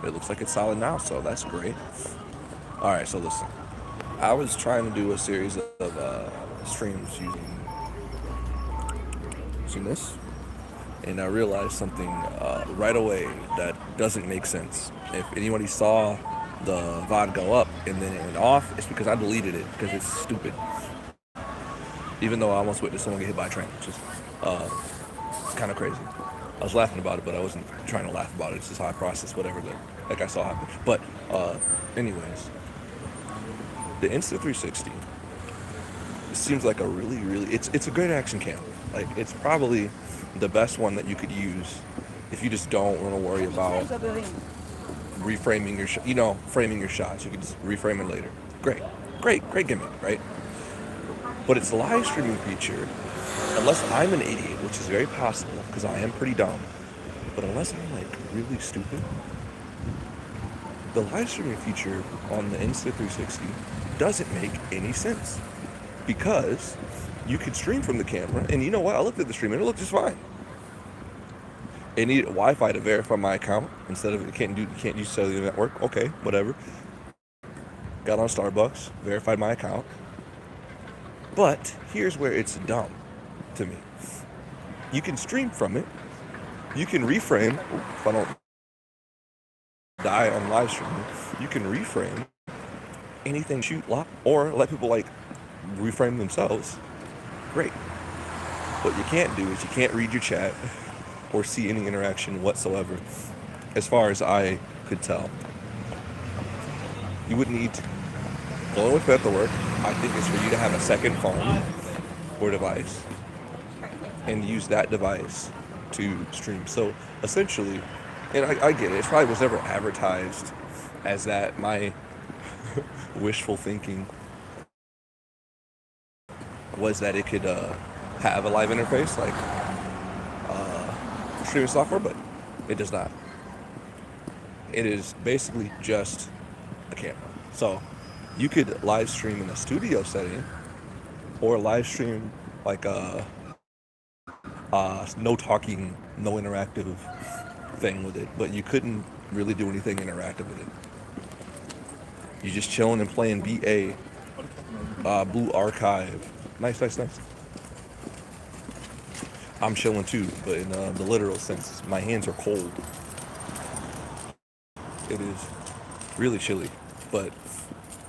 It looks like it's solid now, so that's great. All right, so listen. I was trying to do a series of streams using this, and I realized something right away that doesn't make sense. If anybody saw the VOD go up and then it went off, it's because I deleted it because it's stupid. Even though I almost witnessed someone get hit by a train, which is uh, kind of crazy. I was laughing about it, but I wasn't trying to laugh about it. It's just how I process whatever that like I saw happen. But anyways, the Insta 360 it seems like a really it's a great action cam. Like it's probably the best one that you could use if you just don't want to worry about reframing your framing your shots. You can just reframe it later. Great gimmick, right? But its live streaming feature, unless I'm an idiot, which is very possible because I am pretty dumb, but unless I'm like really stupid, the live streaming feature on the Insta 360 doesn't make any sense because you could stream from the camera, and you know what? I looked at the stream and it looked just fine. It needed Wi-Fi to verify my account instead of you can't use cellular network. Okay, whatever. Got on Starbucks, verified my account. But here's where it's dumb to me. You can stream from it. You can reframe. If I don't die on live streaming, you can reframe anything, shoot, lock, or let people like reframe themselves. Great. What you can't do is you can't read your chat or see any interaction whatsoever, as far as I could tell. You would need to. The only way for that to work, I think, is for you to have a second phone or device and use that device to stream. So essentially, and I get it, it probably was never advertised as that. My wishful thinking was that it could have a live interface like streaming software, but it does not. It is basically just a camera. So you could live stream in a studio setting or live stream like no talking, no interactive thing with it, but you couldn't really do anything interactive with it. You're just chilling and playing BA, Blue Archive. Nice. I'm chilling too, but in the literal sense, my hands are cold. It is really chilly. But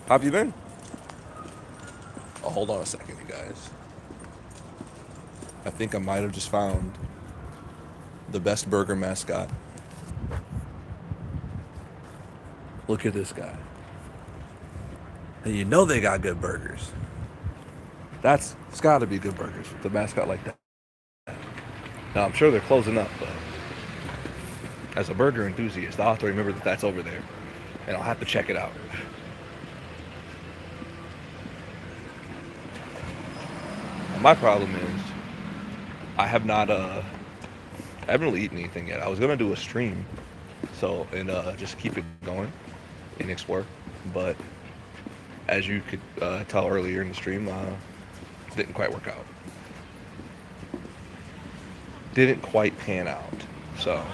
how have you been? Oh, hold on a second, you guys. I think I might have just found the best burger mascot. Look at this guy. And you know they got good burgers. It's got to be good burgers with a mascot like that. Now I'm sure they're closing up, but as a burger enthusiast, I'll have to remember that that's over there, and I'll have to check it out. My problem is I haven't really eaten anything yet. I was gonna do a stream, and just keep it going and explore, but as you could tell earlier in the stream, didn't quite work out. Didn't quite pan out. So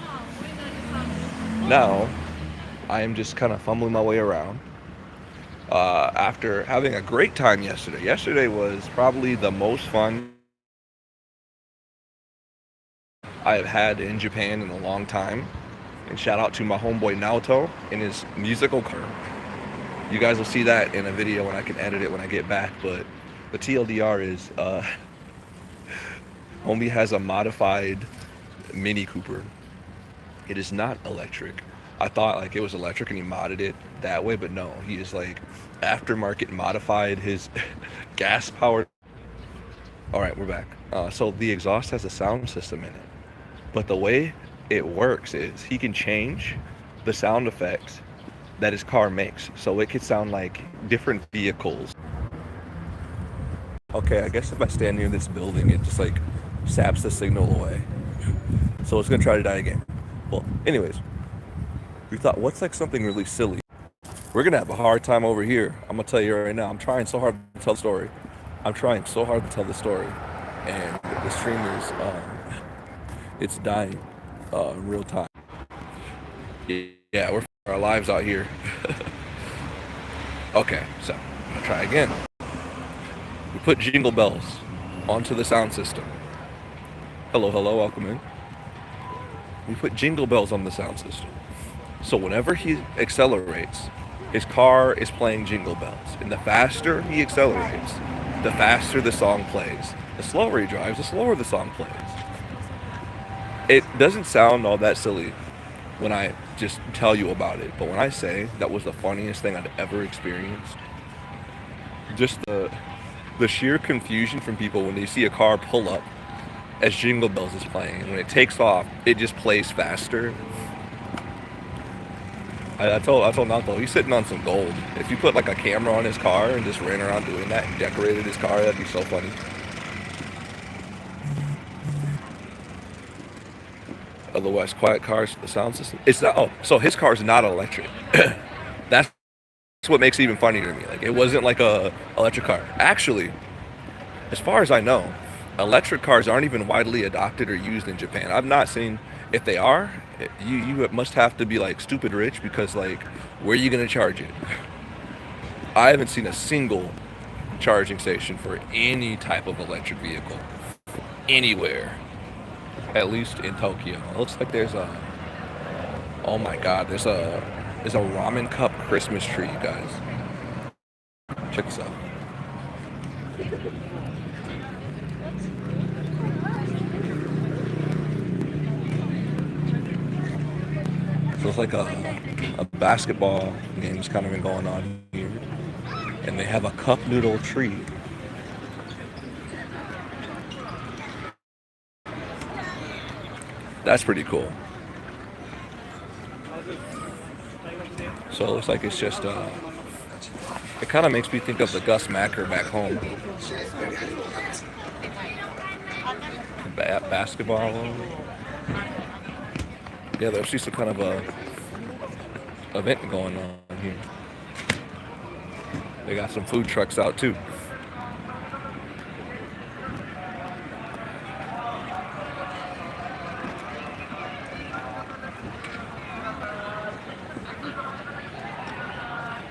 now I am just kind of fumbling my way around. After having a great time yesterday. Yesterday was probably the most fun I have had in Japan in a long time. And shout out to my homeboy Naoto and his musical career. You guys will see that in a video when I can edit it when I get back. But the TLDR is homie has a modified Mini Cooper. It is not electric. I thought like it was electric and he modded it that way, but no, he is like aftermarket modified his gas powered. All right, we're back. So the exhaust has a sound system in it, but the way it works is he can change the sound effects that his car makes, so it could sound like different vehicles. Okay, I guess if I stand near this building, it just like saps the signal away. So it's gonna try to die again. Well, anyways, we thought, what's like something really silly? We're gonna have a hard time over here. I'm gonna tell you right now. I'm trying so hard to tell the story. And the streamers, it's dying in real time. Yeah, we're our lives out here. Okay, so I'll try again. We put jingle bells onto the sound system. Hello, hello, welcome in. We put jingle bells on the sound system. So whenever he accelerates, his car is playing jingle bells. And the faster he accelerates, the faster the song plays. The slower he drives, the slower the song plays. It doesn't sound all that silly when I just tell you about it, but when I say that was the funniest thing I'd ever experienced, just the sheer confusion from people when they see a car pull up as Jingle Bells is playing, and when it takes off, it just plays faster. I told Nato, he's sitting on some gold. If you put like a camera on his car and just ran around doing that and decorated his car, that'd be so funny. Otherwise, quiet cars, the sound system. It's not. Oh, so his car's not electric. That's what makes it even funnier to me. Like, it wasn't like a electric car. Actually, as far as I know, electric cars aren't even widely adopted or used in Japan. I've not seen. If they are, you must have to be like stupid rich, because like, where are you gonna charge it? I haven't seen a single charging station for any type of electric vehicle anywhere. At least in Tokyo. It looks like there's a, oh my god, there's a ramen cup Christmas tree, you guys. Check this out. So it's like a basketball game's kind of been going on here. And they have a cup noodle tree. That's pretty cool. So it looks like it's just, it kind of makes me think of the Gus Macker back home. Basketball. Yeah, there's just some kind of a event going on here. They got some food trucks out too.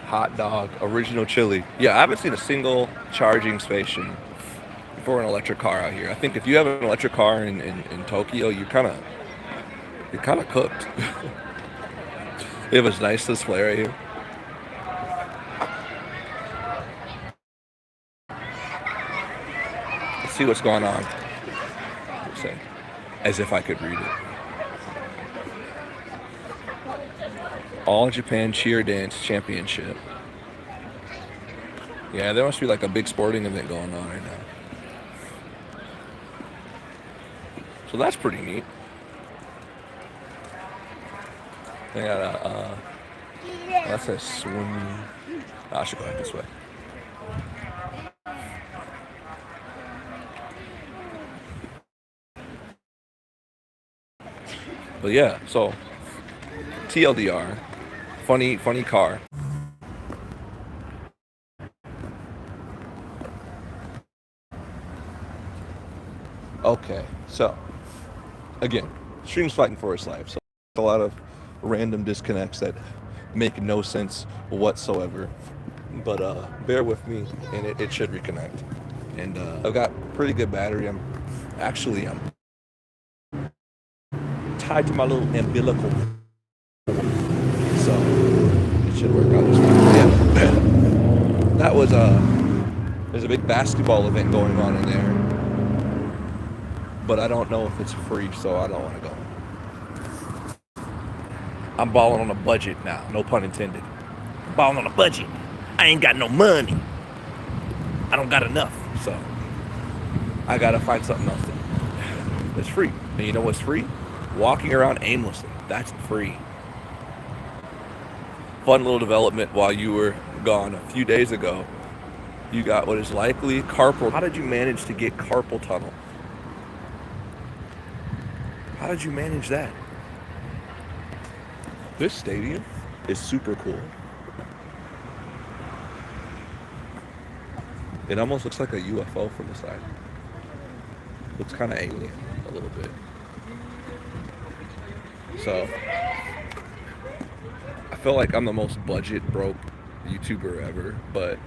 Hot dog, original chili. Yeah, I haven't seen a single charging station for an electric car out here. I think if you have an electric car in Tokyo, you're kind of cooked. They have a nice display right here. Let's see what's going on. As if I could read it. All Japan Cheer Dance Championship. Yeah, there must be like a big sporting event going on right now. So that's pretty neat. They got a, that's a swing. I should go out this way. But yeah, so TLDR, funny car. Okay, so again, stream's fighting for its life. So a lot of random disconnects that make no sense whatsoever. But bear with me, and it should reconnect. And I've got pretty good battery. I'm tied to my little umbilical, so it should work out this way. Yeah, that was there's a big basketball event going on in there, but I don't know if it's free, so I don't want to go. I'm balling on a budget now, no pun intended. I'm balling on a budget. I ain't got no money. I don't got enough, so I gotta find something else that's free. And you know what's free? Walking around aimlessly. That's free. Fun little development while you were gone a few days ago. You got what is likely carpal. How did you manage to get carpal tunnel? How did you manage that? This stadium is super cool. It almost looks like a UFO from the side. Looks kind of alien a little bit. So I feel like I'm the most budget broke YouTuber ever, but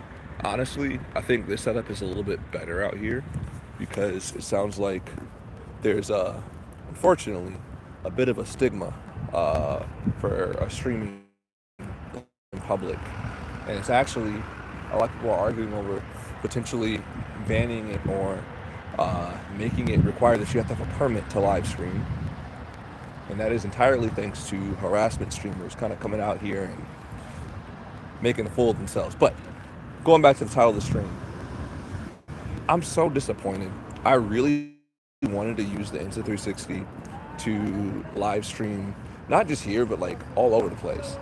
honestly, I think this setup is a little bit better out here because it sounds like there's unfortunately, a bit of a stigma for a streaming in public, and it's actually a lot of people are arguing over potentially banning it or making it require that you have to have a permit to live stream, and that is entirely thanks to harassment streamers kind of coming out here and making a fool of themselves. But going back to the title of the stream, I'm so disappointed. I really wanted to use the Insta 360 to live stream, not just here, but like all over the place.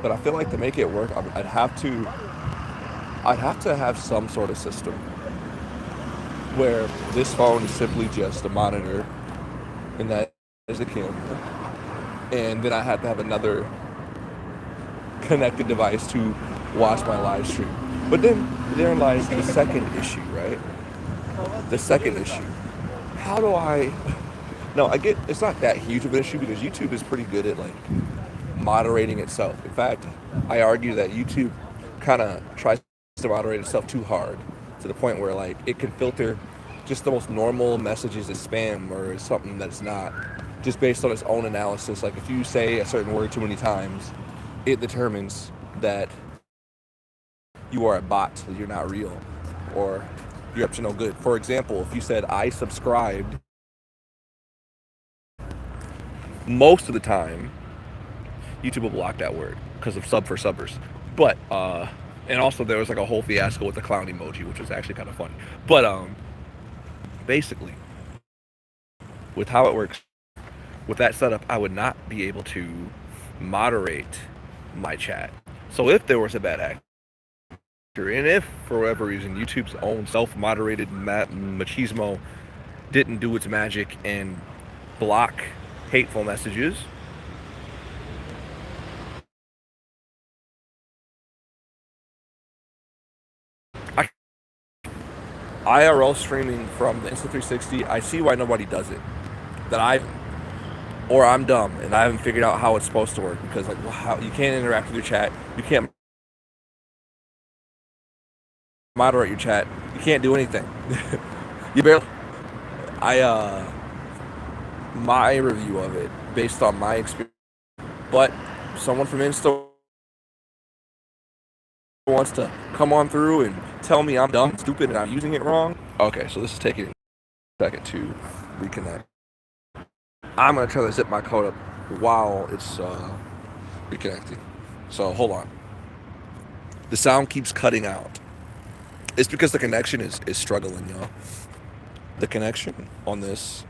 But I feel like to make it work, I'd have to have some sort of system where this phone is simply just a monitor, and that is the camera, and then I have to have another connected device to watch my live stream. But then therein lies the second issue, right? The second issue. How do I? No, I get it's not that huge of an issue because YouTube is pretty good at like moderating itself. In fact, I argue that YouTube kind of tries to moderate itself too hard to the point where like it can filter just the most normal messages as spam or as something that's not, just based on its own analysis. Like if you say a certain word too many times, it determines that you are a bot, that you're not real, or you're up to no good. For example, if you said I subscribed, most of the time YouTube will block that word because of sub for subbers. But and also there was like a whole fiasco with the clown emoji, which was actually kind of funny. But basically, with how it works, with that setup, I would not be able to moderate my chat. So if there was a bad actor, and if for whatever reason YouTube's own self-moderated machismo didn't do its magic and block hateful messages, IRL streaming from the Insta 360, I see why nobody does it. Or I'm dumb and I haven't figured out how it's supposed to work, because like, how you can't interact with your chat, you can't moderate your chat, you can't do anything. You barely. My review of it based on my experience, but someone from Insta wants to come on through and tell me I'm dumb, stupid, and I'm using it wrong. Okay, so this is taking a second to reconnect. I'm gonna try to zip my code up while it's reconnecting. So hold on. The sound keeps cutting out. It's because the connection is struggling, y'all. The connection on this,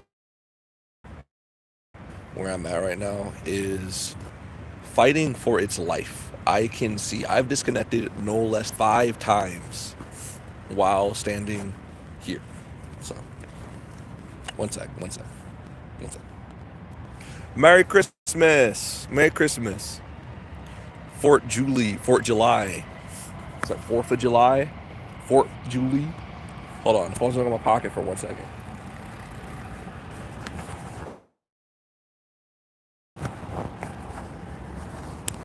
where I'm at right now, is fighting for its life. I can see I've disconnected no less 5 times while standing here. So, one sec. Merry Christmas! Merry Christmas! Fort July. Is that 4th of July? 4th July? Hold on, the phone's in my pocket for 1 second.